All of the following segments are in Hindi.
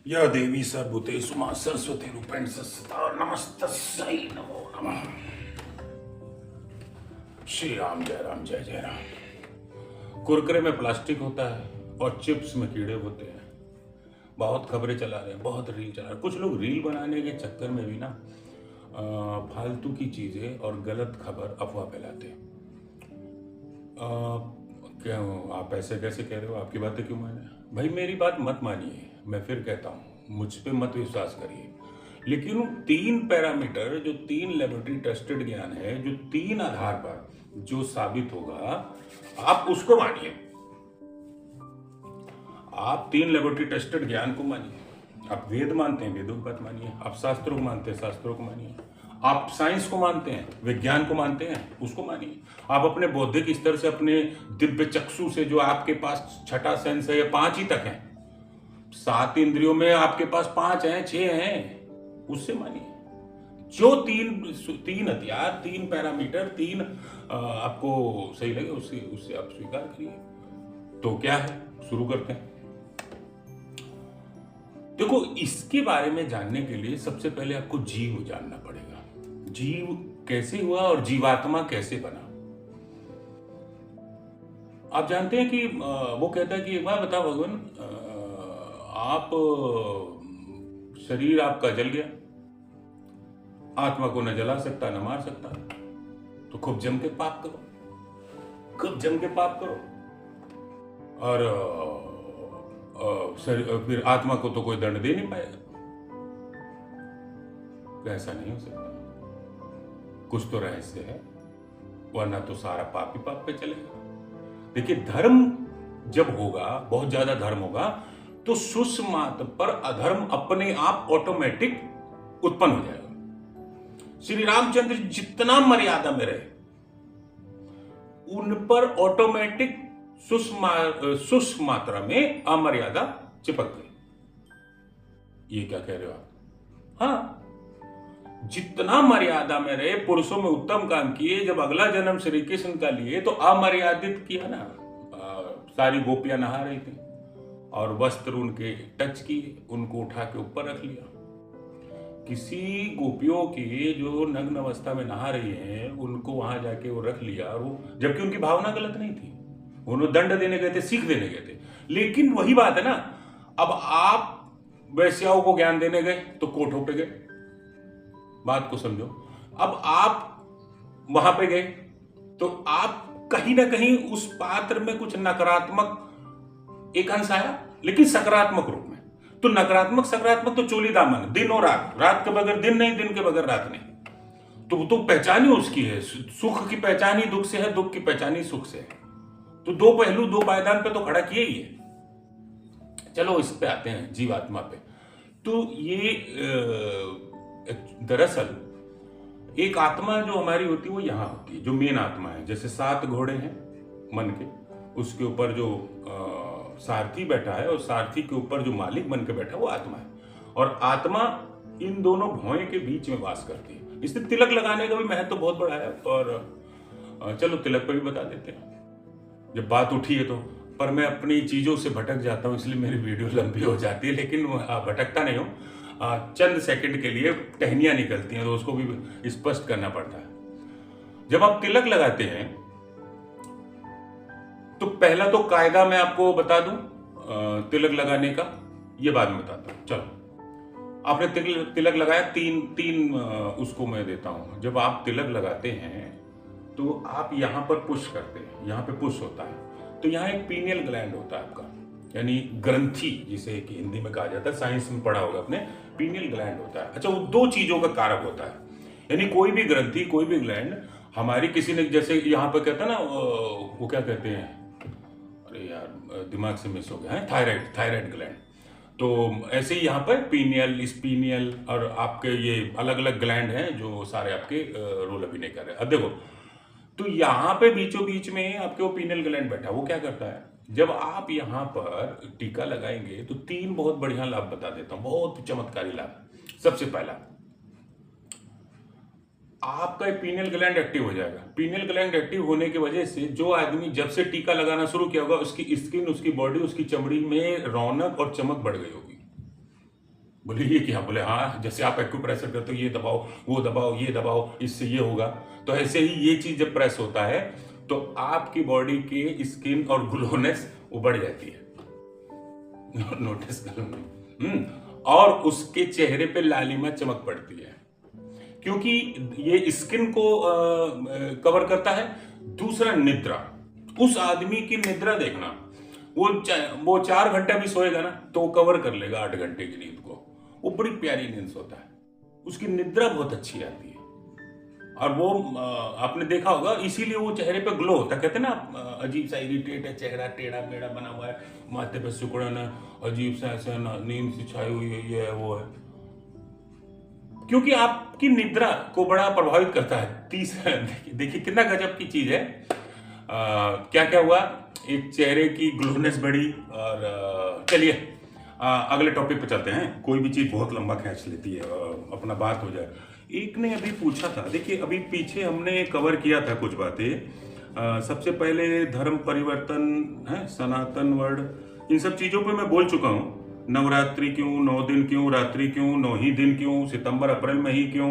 या देवी सर्वभूतेषु मां सरस्वती रूपेण संस्थिता नमस्तस्यै नमो नमः। श्री राम जय जय राम। कुरकुरे में प्लास्टिक होता है और चिप्स में कीड़े होते हैं। बहुत खबरें चला रहे हैं, बहुत रील चला रहे हैं। कुछ लोग रील बनाने के चक्कर में भी ना फालतू की चीजें और गलत खबर अफवाह फैलाते हैं। क्या आप ऐसे कैसे कह रहे हो? आपकी बातें क्यों माने? भाई मेरी बात मत मानिए, मैं फिर कहता हूँ, मुझ पे मत विश्वास करिए। लेकिन 3 पैरामीटर जो 3 लेबोरेटरी टेस्टेड ज्ञान है, जो 3 आधार पर जो साबित होगा, आप उसको मानिए। आप 3 लेबोरेटरी टेस्टेड ज्ञान को मानिए। आप वेद मानते हैं, वेदों की बात मानिए। आप शास्त्रों को मानते हैं, शास्त्रों को मानिए। आप साइंस को मानते हैं, विज्ञान को मानते हैं, उसको मानिए। आप अपने बौद्धिक स्तर से, अपने दिव्य चक्षु से, जो आपके पास छठा सेंस है, ये 5 ही तक है। 7 इंद्रियों में आपके पास 5 हैं, 6 हैं, उससे मानिए। जो तीन हथियार, 3 पैरामीटर, 3 आपको सही लगे, उससे आप स्वीकार करिए। तो क्या है, शुरू करते हैं। देखो, इसके बारे में जानने के लिए सबसे पहले आपको जीव जानना पड़ेगा। जीव कैसे हुआ और जीवात्मा कैसे बना। आप जानते हैं कि वो कहता है कि एक बार बताओ भगवान, आप शरीर आपका जल गया, आत्मा को न जला सकता न मार सकता, तो खूब जम के पाप करो, खूब जम के पाप करो, और फिर आत्मा को तो कोई दंड दे नहीं पाएगा। ऐसा नहीं हो सकता, कुछ तो रहस्य है, वरना तो सारा पाप ही पाप पे चलेगा। देखिए, धर्म जब होगा, बहुत ज्यादा धर्म होगा, तो सुषमात्र पर अधर्म अपने आप ऑटोमेटिक उत्पन्न हो जाएगा। श्री रामचंद्र जितना मर्यादा में रहे, उन पर ऑटोमेटिक सुषमात्रा में अमर्यादा चिपक गई। ये क्या कह रहे हो आप? हाँ, जितना मर्यादा में रहे, पुरुषों में उत्तम काम किए, जब अगला जन्म श्री कृष्ण का लिए तो अमर्यादित किया ना। सारी गोपियां नहा रही थी और वस्त्र उनके टच किए, उनको उठा के ऊपर रख लिया। किसी गोपियों की जो नग्न अवस्था में नहा रही हैं, उनको वहां जाके वो रख लिया, और वो, जबकि उनकी भावना गलत नहीं थी, उन्होंने दंड देने गए थे, सीख देने गए थे। लेकिन वही बात है ना, अब आप वैश्याओं को ज्ञान देने गए तो कोठों पे गए। बात को समझो। अब आप वहां पे गए तो आप कहीं ना कहीं उस पात्र में कुछ नकारात्मक एक अंश आया, लेकिन सकारात्मक रूप में। तो नकारात्मक सकारात्मक तो चोली दामन, दिन और रात, रात के बगैर दिन नहीं, दिन के बगैर रात नहीं। तो पहचान ही उसकी है। सुख की पहचान ही दुख से है, दुख की पहचान ही सुख से है। तो 2 पहलू 2 पायदान पे तो खड़ा किए ही है। चलो इस पे आते हैं, जीवात्मा पे। तो ये दरअसल एक आत्मा जो हमारी होती है, वो यहां होती है, जो मेन आत्मा है। जैसे 7 घोड़े हैं मन के, उसके ऊपर जो सारथी बैठा है, और सारथी के ऊपर जो मालिक बन के बैठा है, वो आत्मा है। और आत्मा इन दोनों भौएं के बीच में वास करती है। इसलिए तिलक लगाने का भी महत्व तो बहुत बड़ा है। और चलो तिलक पर भी बता देते हैं, जब बात उठी है तो। पर मैं अपनी चीजों से भटक जाता हूं, इसलिए मेरी वीडियो लंबी हो जाती है। लेकिन भटकता नहीं हूं, चंद सेकंड के लिए टहनियां निकलती हैं, तो उसको भी स्पष्ट करना पड़ता है। जब आप तिलक लगाते हैं तो पहला तो कायदा मैं आपको बता दूं, तिलक लगाने का, ये बाद में बताता हूं। चलो, आपने तिलक लगाया, तीन उसको मैं देता हूं। जब आप तिलक लगाते हैं तो आप यहां पर पुश करते हैं, यहां पे पुश होता है, तो यहां एक पीनियल ग्लैंड होता है आपका, यानी ग्रंथि, जिसे कि हिंदी में कहा जाता है, साइंस में पढ़ा होगा आपने, पीनियल ग्लैंड होता है। अच्छा, वो 2 चीजों का कारक होता है। यानी कोई भी ग्रंथि, कोई भी ग्लैंड हमारी, किसी ने जैसे यहाँ पे कहता है ना, वो क्या कहते हैं, अरे यार दिमाग से मिस हो गया है, थायराइड ग्लैंड। तो ऐसे ही यहाँ पर पीनियल, स्पीनियल, और आपके ये अलग अलग ग्लैंड हैं जो सारे आपके रोल अभी नहीं कर रहे। अब देखो, तो यहाँ पे बीचों बीच में आपके वो पीनियल ग्लैंड बैठा, वो क्या करता है, जब आप यहाँ पर टीका लगाएंगे तो 3 बहुत बढ़िया लाभ बता देता हूं, बहुत चमत्कारी लाभ। सबसे पहला, आपका पीनियल ग्लैंड एक्टिव हो जाएगा। पीनियल ग्लैंड एक्टिव होने की वजह से जो आदमी जब से टीका लगाना शुरू किया होगा, उसकी स्किन, उसकी बॉडी, उसकी चमड़ी में रौनक और चमक बढ़ गई होगी। बोले ये क्या? बोले हाँ, जैसे आप एक्यूप्रेशर करते हो, ये दबाओ, वो दबाओ, ये दबाओ, इससे ये होगा। तो ऐसे ही ये चीज जब प्रेस होता है तो आपकी बॉडी की स्किन और ग्लोनेस वो बढ़ जाती है। नोटिस करो। और उसके चेहरे पे लालिमा चमक पड़ती है, क्योंकि ये स्किन को कवर करता है। दूसरा, निद्रा। उस आदमी की निद्रा देखना, वो 4 घंटा भी सोएगा ना तो वो कवर कर लेगा 8 घंटे की नींद को। वो बड़ी प्यारी नींद सोता है, उसकी निद्रा बहुत अच्छी आती है। और वो आपने देखा होगा, इसीलिए वो चेहरे पे ग्लो होता है। कहते हैं ना, अजीब सा इरिटेट है चेहरा, टेढ़ा मेढ़ा बना हुआ है, माथे पे सिकुड़न है, अजीब सा ऐसा नींद से छाई हुई है, ये है वो है, क्योंकि आपकी निद्रा को बड़ा प्रभावित करता है। तीसरा, देखिए कितना गजब की चीज है। क्या क्या हुआ, एक चेहरे की ग्लोनेस बढ़ी। और चलिए अगले टॉपिक पे चलते हैं। कोई भी चीज बहुत लंबा खींच लेती है, अपना बात हो जाए। एक ने अभी पूछा था, देखिए अभी पीछे हमने कवर किया था कुछ बातें। सबसे पहले धर्म परिवर्तन है, सनातन वर्ड, इन सब चीजों पे मैं बोल चुका हूँ। नवरात्रि क्यों, 9 दिन क्यों, रात्रि क्यों, 9 ही दिन क्यों, सितंबर अप्रैल में ही क्यों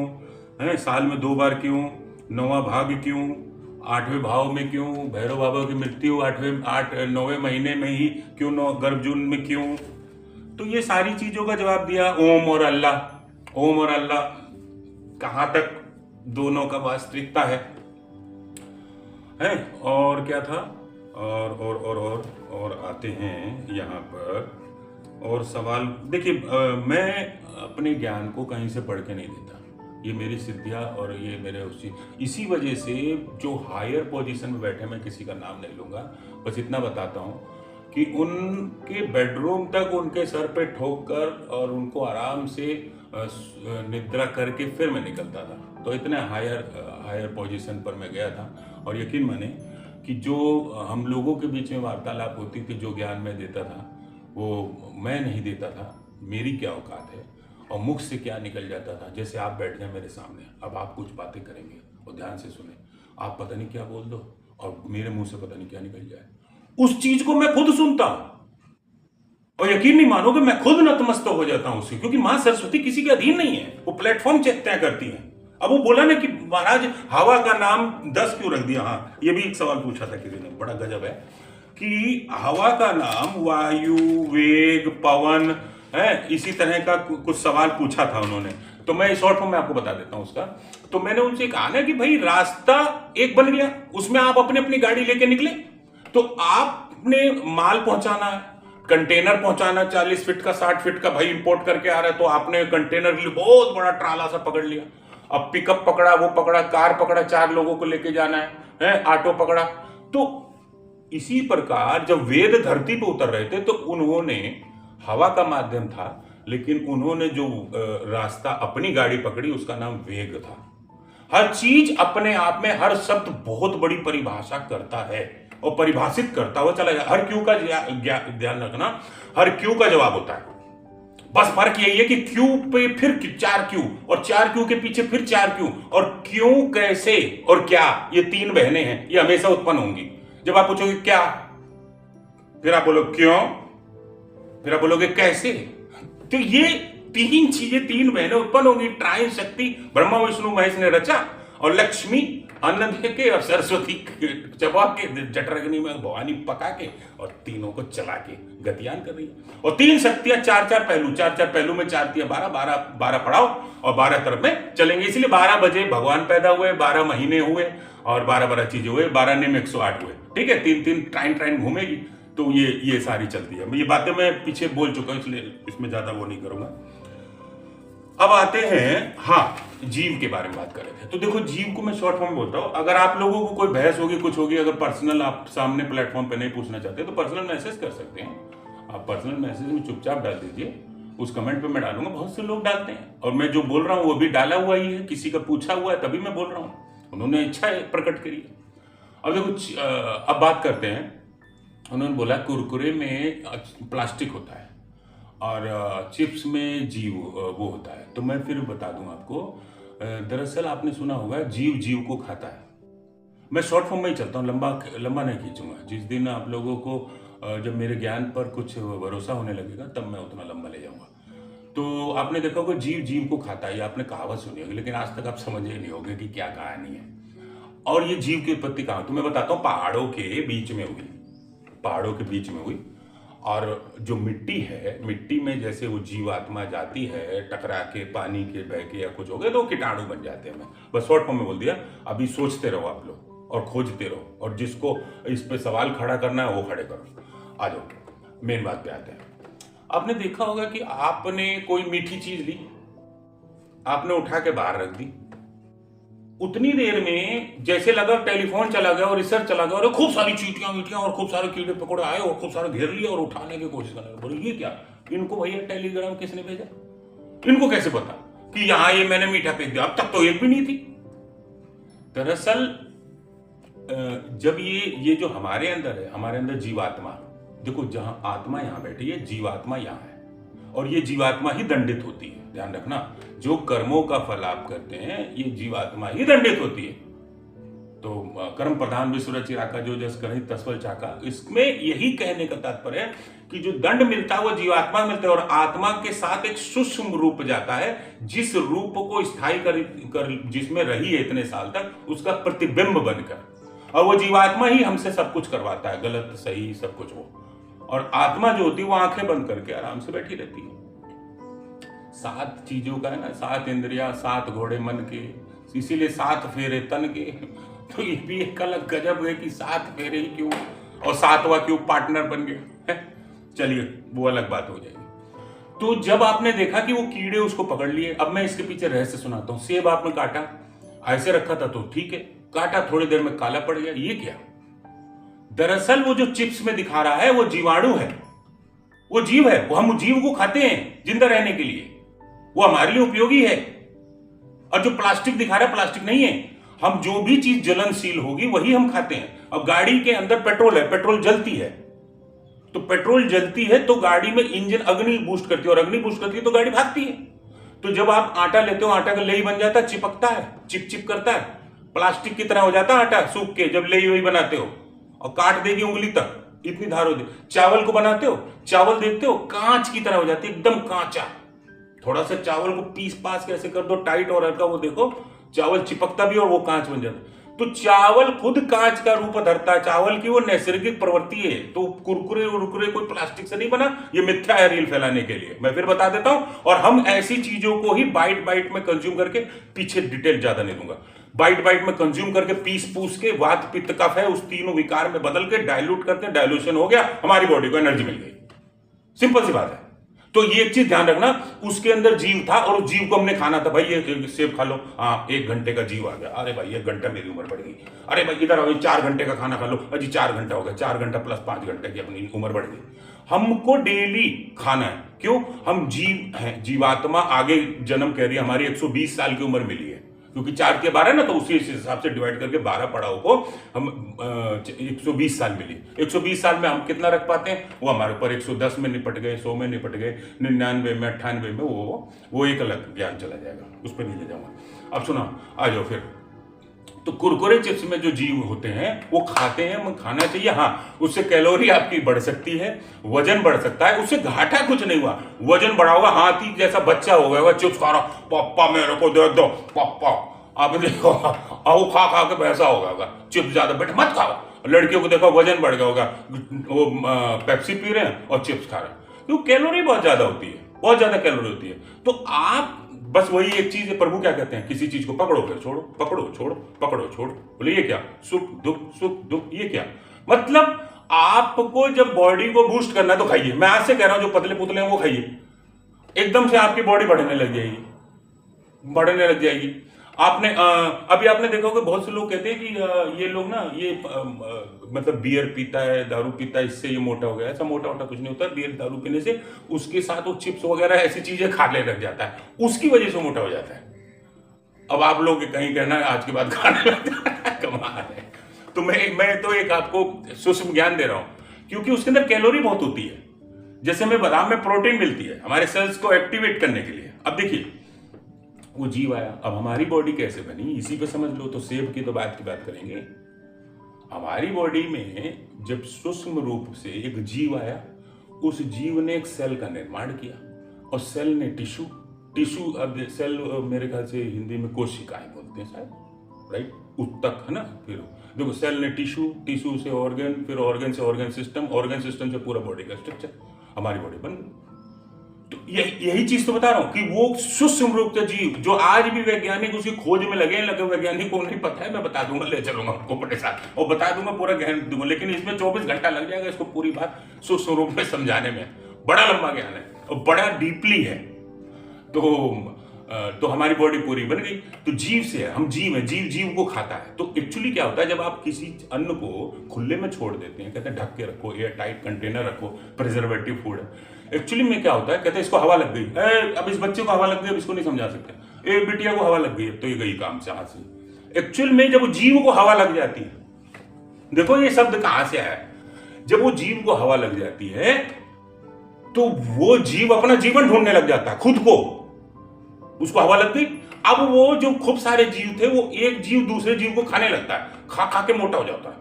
है, साल में 2 बार क्यों, 9वां भाग क्यों, 8वें भाव में क्यों, भैरव बाबा की मृत्यु 9वें महीने में ही क्यों, 9 गर्भ जून में क्यों। तो ये सारी चीजों का जवाब दिया। ओम और अल्लाह, ओम और अल्लाह कहां तक दोनों का वास्तविकता है। और क्या था, और आते हैं यहाँ पर और सवाल। देखिए मैं अपने ज्ञान को कहीं से पढ़ के नहीं देता, ये मेरी सिद्धियां और ये मेरे इसी वजह से जो हायर पोजीशन में बैठे, मैं किसी का नाम नहीं लूंगा, बस इतना बताता हूँ कि उनके बेडरूम तक उनके सर पे ठोक कर और उनको आराम से निद्रा करके फिर मैं निकलता था। तो इतने हायर पोजीशन पर मैं गया था। और यकीन माने कि जो हम लोगों के बीच में वार्तालाप होती थी, जो ज्ञान मैं देता था वो मैं नहीं देता था। मेरी क्या औकात है और मुख से क्या निकल जाता था। जैसे आप बैठ जाए मेरे सामने, अब आप कुछ बातें करेंगे और ध्यान से सुने, आप पता नहीं क्या बोल दो और मेरे मुंह से पता नहीं क्या निकल जाए। उस चीज को मैं खुद सुनता हूं और यकीन नहीं मानोगे, मैं खुद नतमस्तक हो जाता हूं उससे, क्योंकि मां सरस्वती किसी के अधीन नहीं है, वो प्लेटफॉर्म तय करती है। अब वो बोला ना कि महाराज हवा का नाम 10 क्यों रख दिया। हाँ, ये भी एक सवाल पूछा था किसी ने, बड़ा गजब है कि हवा का नाम वायु, वेग, पवन है, इसी तरह का कुछ सवाल पूछा था उन्होंने। तो मैं शॉर्ट फॉर्म में आपको बता देता हूं उसका। तो मैंने उनसे कहा ना कि भाई रास्ता एक बन गया, उसमें आप अपनी अपनी गाड़ी लेके निकले, तो आपने माल पहुंचाना है, कंटेनर पहुंचाना 40 फीट का, 60 फीट का, भाई इंपोर्ट करके आ रहा है, तो आपने कंटेनर के लिए बहुत बड़ा ट्राला सा पकड़ लिया। अब पिकअप पकड़ा, वो पकड़ा, कार पकड़ा, 4 लोगों को लेके जाना है, ऑटो पकड़ा। तो इसी प्रकार जब वेद धरती पर उतर रहे थे तो उन्होंने, हवा का माध्यम था, लेकिन उन्होंने जो रास्ता अपनी गाड़ी पकड़ी उसका नाम वेग था। हर चीज अपने आप में, हर शब्द बहुत बड़ी परिभाषा करता है और परिभाषित करता हुआ चला जाए। हर क्यों का ध्यान रखना, हर क्यों का जवाब होता है। बस फर्क यही है कि क्यों पे फिर 4 क्यों, और 4 क्यों के पीछे फिर 4 क्यों, और क्यों, कैसे और क्या, ये 3 बहनें हैं, ये हमेशा उत्पन्न होंगी। जब आप पूछोगे क्या, फिर आप बोलोगे क्यों, फिर आप बोलोगे कैसे, तो ये 3 चीजें, 3 बहनें उत्पन्न होंगी। ट्राइन शक्ति ब्रह्मा विष्णु महेश ने रचा, और लक्ष्मी अन्न दे के, और सरस्वती चबा के, जठराग्नि में भवानी पका के, और तीनों को चला के गतियान कर रही है। और 3 शक्तियां, 4-4 पहलू, 4-4 पहलू में 4 तिया 12 पड़ाओ और 12 तरफ में चलेंगे। इसलिए 12 बजे भगवान पैदा हुए, 12 महीने हुए और 12 चीजें हुए, 12 ने 108 हुए। ठीक है, 3-3 ट्राइन घूमेगी। तो ये सारी चलती है। ये बातें मैं पीछे बोल चुका हूं, इसलिए इसमें ज्यादा वो नहीं करूंगा। अब आते हैं, हाँ, जीव के बारे में बात कर रहे थे। तो देखो, जीव को मैं शॉर्ट फॉर्म बोलता हूं। अगर आप लोगों को कोई बहस होगी, कुछ होगी, अगर पर्सनल आप सामने प्लेटफॉर्म पे नहीं पूछना चाहते तो पर्सनल मैसेज कर सकते हैं। आप पर्सनल मैसेज में चुपचाप डाल दीजिए, उस कमेंट पे मैं डालूंगा। बहुत से लोग डालते हैं और मैं जो बोल रहा हूं वो भी डाला हुआ ही है, किसी का पूछा हुआ है तभी मैं बोल रहा हूं, उन्होंने इच्छा प्रकट करी है। अब देखो, अब बात करते हैं। उन्होंने बोला कुरकुरे में प्लास्टिक होता है और चिप्स में जीव वो होता है। तो मैं फिर बता दूं आपको, दरअसल आपने सुना होगा जीव जीव को खाता है। मैं शॉर्ट फॉर्म में ही चलता हूँ, लंबा नहीं खींचूंगा। जिस दिन आप लोगों को जब मेरे ज्ञान पर कुछ भरोसा होने लगेगा तब मैं उतना लंबा ले जाऊंगा। तो आपने देखा होगा जीव जीव को खाता है, ये आपने कहावत सुनी होगी, लेकिन आज तक आप समझे नहीं होगे कि क्या कहानी है। और ये जीव की उत्पत्ति कहाँ, तो मैं बताता हूँ, पहाड़ों के बीच में हुई, पहाड़ों के बीच में हुई। और जो मिट्टी है, मिट्टी में जैसे वो जीवात्मा जाती है टकरा के, पानी के बह के या कुछ हो गए तो कीटाणु बन जाते हैं। मैं बस शॉर्ट फॉर्म में बोल दिया। अभी सोचते रहो आप लोग और खोजते रहो, और जिसको इस पे सवाल खड़ा करना है वो खड़े करो। आ जाओ, मेन बात पे आते हैं। आपने देखा होगा कि आपने कोई मीठी चीज ली, आपने उठा के बाहर रख दी, उतनी देर में जैसे लगा टेलीफोन चला गया और रिसर्च चला गया और खूब सारी चींटियां मीटियां और खूब सारे कीड़े पकौड़े आए और खूब सारे घेर लिए और उठाने की कोशिश करने लगे। बोले ये क्या, इनको भैया टेलीग्राम किसने भेजा, इनको कैसे पता कि यहां ये मैंने मीठा फेंक दिया, अब तक तो एक भी नहीं थी। दरअसल जब ये जो हमारे अंदर है, हमारे अंदर जीवात्मा, देखो जहां आत्मा यहां बैठी है, जीवात्मा यहां है, और ये जीवात्मा ही दंडित होती है। ध्यान रखना, जो कर्मों का फल आप करते हैं ये जीवात्मा ही दंडित होती है। तो कर्म प्रधान विश्व रचिरा का जो जस कहीं तस्वल चाका, इसमें यही कहने का तात्पर्य है कि जो दंड मिलता है वो जीवात्मा मिलता है, और आत्मा के साथ एक सूक्ष्म रूप जाता है, जिस रूप को स्थायी कर जिसमें रही है इतने साल तक, उसका प्रतिबिंब बनकर, और वो जीवात्मा ही हमसे सब कुछ करवाता है, गलत सही सब कुछ वो। और आत्मा जो होती है वो आंखें बंद करके आराम से बैठी रहती है। 7 चीजों का है ना, 7 इंद्रिया, 7 घोड़े मन के, इसीलिए 7 फेरे तन के। तो ये भी एक अलग गजब है कि 7 फेरे ही क्यों, और 7वां क्यों पार्टनर बन गया। चलिए वो अलग बात हो जाएगी। तो जब आपने देखा कि वो कीड़े उसको पकड़ लिए, अब मैं इसके पीछे रहस्य सुनाता हूं। सेब आपने काटा, ऐसे रखा था तो ठीक है, काटा थोड़ी देर में काला पड़ गया, ये क्या। दरअसल वो जो चिप्स में दिखा रहा है वो जीवाणु है, वो जीव है, वो हम जीव को खाते हैं जिंदा रहने के लिए, वो हमारे लिए उपयोगी है। और जो प्लास्टिक दिखा रहा है प्लास्टिक नहीं है, हम जो भी चीज जलनशील होगी वही हम खाते हैं। अब गाड़ी के अंदर पेट्रोल है, पेट्रोल जलती है, तो पेट्रोल जलती है तो गाड़ी में इंजन अग्नि बूस्ट करती है, और अग्नि बूस्ट करती है तो गाड़ी भागती है। तो जब आप आटा लेते हो, आटा का लेई बन जाता है, चिपकता है, चिप चिप करता है, प्लास्टिक की तरह हो जाता है आटा सूख के, जब लेई वही बनाते हो, और काट देगी उंगली तक, इतनी धार होती। चावल को बनाते हो, चावल देखते हो कांच की तरह हो जाती है, एकदम कांचा। थोड़ा सा चावल को पीस पास कैसे कर दो टाइट और हल्का, वो देखो चावल चिपकता भी और वो कांच बन जाता है। तो चावल खुद कांच का रूप धरता है, चावल की वो नैसर्गिक प्रवृत्ति है। तो कुरकुरे उरकुरे कोई प्लास्टिक से नहीं बना, ये मिथ्या है रील फैलाने के लिए, मैं फिर बता देता हूं। और हम ऐसी चीजों को ही बाइट बाइट में कंज्यूम करके, पीछे डिटेल ज्यादा नहीं दूंगा, बाइट बाइट में कंज्यूम करके पीस पूस के वात पित्त कफ है उस तीनों विकार में बदल के डाइल्यूट करते, डाइल्यूशन हो गया, हमारी बॉडी को एनर्जी मिल गई। सिंपल सी बात है। तो ये एक चीज ध्यान रखना, उसके अंदर जीव था और जीव को हमने खाना था। भाई ये सेब खा लो, हाँ 1 घंटे का जीव आ गया, अरे भाई 1 घंटा मेरी उम्र बढ़ गई, अरे भाई इधर आओ 4 घंटे का खाना खा लो, अजी 4 घंटा हो गया, 4 घंटा प्लस 5 घंटे की अपनी उम्र बढ़ गई। हमको डेली खाना है, क्यों, हम जीव हैं, जीवात्मा आगे जन्म कह रही है, हमारी 120 साल की उम्र मिली है, क्योंकि 4 के 12 ना, तो उसी हिसाब से डिवाइड करके 12 पड़ाव को हम 120 साल मिली। 120 साल में हम कितना रख पाते हैं, वो हमारे ऊपर 110 में निपट गए, 100 में निपट गए, 99 में, 98 में, वो एक अलग ज्ञान चला जाएगा, उस पर नहीं ले जाऊंगा। अब सुना, आ जाओ फिर। तो कुरकुरे चिप्स में जो जीव होते हैं वो खाते हैं, खाना चाहिए, हाँ उससे कैलोरी आपकी बढ़ सकती है, वजन बढ़ सकता है, उससे घाटा कुछ नहीं हुआ, वजन बढ़ा होगा, हाथी जैसा बच्चा हो गया, चिप्स खा रहा, पापा मेरे को दे दो पापा, आप देखो आओ खा खा के वैसा हो गया होगा, चिप्स ज्यादा बेटे मत खाओ। लड़कियों को देखो वजन बढ़ गया होगा, वो पेप्सी पी रहे हैं और चिप्स खा रहे हैं, क्योंकि कैलोरी बहुत ज्यादा होती है, बहुत ज्यादा कैलोरी होती है। तो आप बस वही एक चीज है, प्रभु क्या कहते हैं, किसी चीज को पकड़ो फिर छोड़ो, पकड़ो छोड़ो, पकड़ो छोड़ो, बोले ये क्या, सुख दुख, ये क्या मतलब। आपको जब बॉडी को बूस्ट करना है तो खाइए, मैं आज से कह रहा हूं जो पतले पुतले हैं वो खाइए, एकदम से आपकी बॉडी बढ़ने लग जाएगी, बढ़ने लग जाएगी। आपने अभी आपने देखा होगा बहुत से लोग कहते हैं कि ये लोग ना ये मतलब बियर पीता है, दारू पीता है, इससे ये मोटा हो गया। ऐसा मोटा वोटा कुछ नहीं होता, बियर दारू पीने से उसके साथ वो चिप्स वगैरह ऐसी चीजें खाने लग जाता है, उसकी वजह से मोटा हो जाता है। अब आप लोग कहीं कहना है आज के बाद खाने लग जाता है, कमाल है। तो मैं तो एक आपको सूक्ष्म ज्ञान दे रहा हूं, क्योंकि उसके अंदर कैलोरी बहुत होती है। जैसे हमें बादाम में प्रोटीन मिलती है हमारे सेल्स को एक्टिवेट करने के लिए। अब देखिए वो जीव आया, अब हमारी बॉडी कैसे बनी इसी पे समझ लो। तो सेब की तो बात करेंगे। हमारी बॉडी में जब सूक्ष्म रूप से एक जीव आया, उस जीव ने एक सेल का निर्माण किया, और सेल ने टिश्यू, टिश्यू अब सेल मेरे ख्याल से हिंदी में कोशिकाएं बोलते हैं शायद, राइट, उत्तक है ना। फिर देखो सेल ने टिश्यू, टिश्यू से ऑर्गन, फिर ऑर्गन से ऑर्गन सिस्टम से पूरा बॉडी का स्ट्रक्चर, हमारी बॉडी बन गई। तो यही चीज तो बता रहा हूं कि वो सूक्ष्म रूप से जीव जो आज भी वैज्ञानिक उसकी खोज में लगे वैज्ञानिक को नहीं पता है, मैं बता दूंगा, ले चलूंगा आपको अपने साथ और बता दूंगा, पूरा ज्ञान दूंगा, लेकिन इसमें 24 घंटा लग जाएगा इसको पूरी बात सूक्ष्म रूप में समझाने में। बड़ा लंबा ज्ञान है और बड़ा डीपली है। तो हमारी बॉडी पूरी बन गई। तो जीव से है, हम जीव है, जीव को खाता है। तो एक्चुअली क्या होता है, जब आप किसी अन्न को खुले में छोड़ देते हैं, कहते हैं ढक के रखो, एयर टाइट कंटेनर रखो, प्रिजर्वेटिव फूड है। एक्चुअली में क्या होता है, कहते हैं इसको हवा लग गई, अब इस बच्चे को हवा लग गई, अब इसको नहीं समझा सकते, एक बिटिया को हवा लग गई, तो ये गई काम से हाथ से। एक्चुअल में जब जीव को हवा लग जाती है, देखो ये शब्द कहां से आया, जब वो जीव को हवा लग जाती है तो वो जीव अपना जीवन ढूंढने लग जाता है खुद को, उसको हवा लग गई। अब वो जो खूब सारे जीव थे, वो एक जीव दूसरे जीव को खाने लगता है, खा खा के मोटा हो जाता है,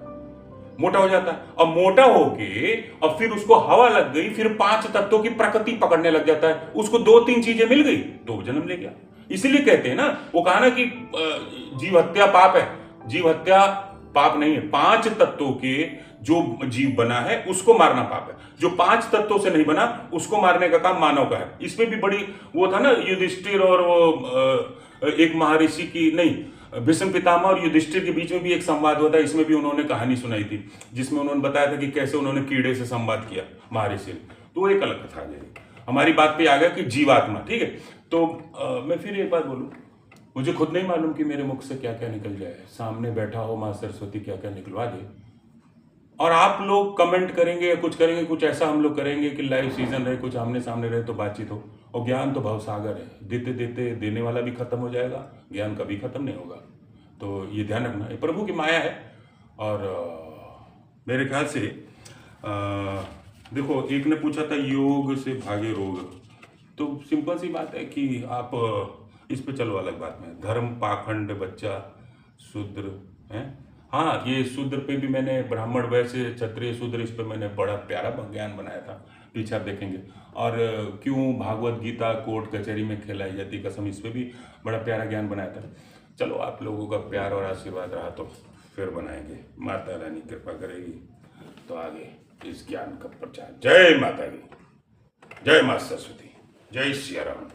और मोटा होके और फिर उसको हवा लग गई, फिर 5 तत्वों की प्रकृति पकड़ने लग जाता है, उसको 2-3 चीजें मिल गई तो वो जन्म ले गया। इसीलिए कहते हैं ना, वो कहा ना कि जीव हत्या पाप है, जीव हत्या पाप नहीं है, 5 तत्वों के जो जीव बना है उसको मारना पाप है, जो 5 तत्वों से नहीं बना उसको मारने का काम मानव का है। इसमें भी बड़ी वो था ना, युधिष्ठिर और वो एक महर्षि की नहीं, भीष्म पितामह और युधिष्ठिर के बीच में भी एक संवाद हुआ था, इसमें भी उन्होंने कहानी सुनाई थी, जिसमें उन्होंने बताया था कि कैसे उन्होंने कीड़े से संवाद किया महर्षि ने। तो वो एक अलग कथा है। हमारी बात पे आ गया कि जीवात्मा, ठीक है। तो मैं फिर एक बात बोलूं, मुझे खुद नहीं मालूम कि मेरे मुख से क्या क्या निकल जाए, सामने बैठा हो माँ सरस्वती क्या क्या निकलवा दे, और आप लोग कमेंट करेंगे या कुछ करेंगे, कुछ ऐसा हम लोग करेंगे कि लाइव सीजन रहे, कुछ आमने सामने रहे तो बातचीत हो। और ज्ञान तो भवसागर है, देते देते देने वाला भी खत्म हो जाएगा, ज्ञान कभी खत्म नहीं होगा। तो ये ध्यान रखना, ये प्रभु की माया है। और मेरे ख्याल से देखो, एक ने पूछा था योग से भागे रोग, तो सिंपल सी बात है कि आप इस पे चलो अलग बात में, धर्म पाखंड बच्चा शूद्र है। हाँ, ये शूद्र पे भी मैंने ब्राह्मण वैसे क्षत्रिय शूद्र, इस पे मैंने बड़ा प्यारा ज्ञान बनाया था, पीछे आप देखेंगे। और क्यों भागवत गीता कोर्ट कचहरी में खिलाई जाती कसम, इस पे भी बड़ा प्यारा ज्ञान बनाया था। चलो आप लोगों का प्यार और आशीर्वाद रहा तो फिर बनाएंगे, माता रानी कृपा करेगी तो आगे इस ज्ञान का प्रचार। जय माता दी, जय माँ सरस्वती, जय सिया राम।